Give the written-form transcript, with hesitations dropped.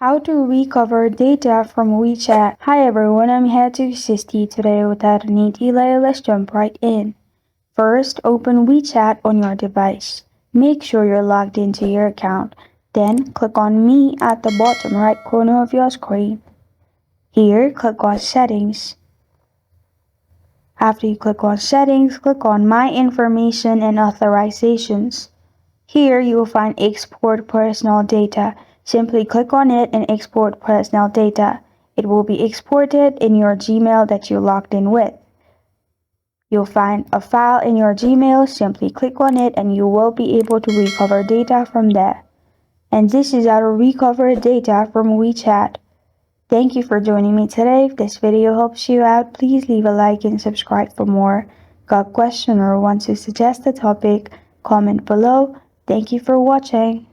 How to recover data from WeChat. Hi everyone, I'm here to assist you today. Without any delay, let's jump right in. First, open WeChat on your device. Make sure you're logged into your account. Then, click on Me at the bottom right corner of your screen. Here, click on Settings. After you click on Settings, click on My Information and Authorizations. Here you will find Export Personal Data. Simply click on it and export personal data. It will be exported in your Gmail that you logged in with. You'll find a file in your Gmail. Simply click on it and you will be able to recover data from there. And this is how to recover data from WeChat. Thank you for joining me today. If this video helps you out, please leave a like and subscribe for more. Got a question or want to suggest a topic? Comment below. Thank you for watching.